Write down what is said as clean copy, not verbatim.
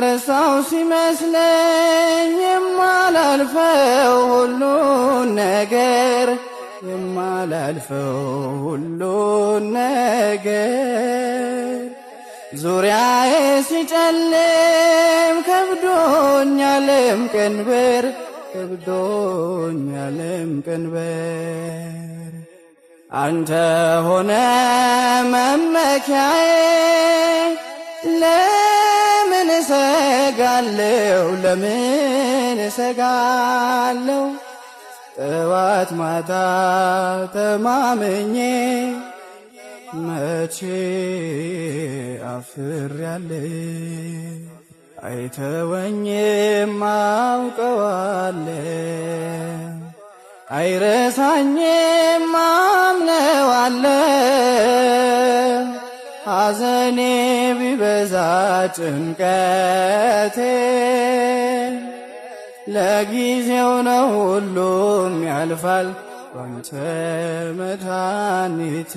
ረሳው ሲመስለኝ የማላልፈው ሁሉን ነገር የማላልፈው ሁሉን ነገር ዙሪያዬ ሲጨልም ከብዶኛልም ቀንበር ከብዶኛልም ቀንበር አንተ ሆነ መመኪያዬ ለምን እሰጋለሁ ለምን እሰጋለሁ ጠዋት ማታ ተማምኜ መቼ አፍሬያለሁ አይተወኝም አውቀዋለሁ አይረሳኝም አምነዋለሁ ሐዘኔ ቢበዛ ጭንቀቴ ለጊዜው ነው ሁሉም ያልፋል ባንተ መድኃኒቴ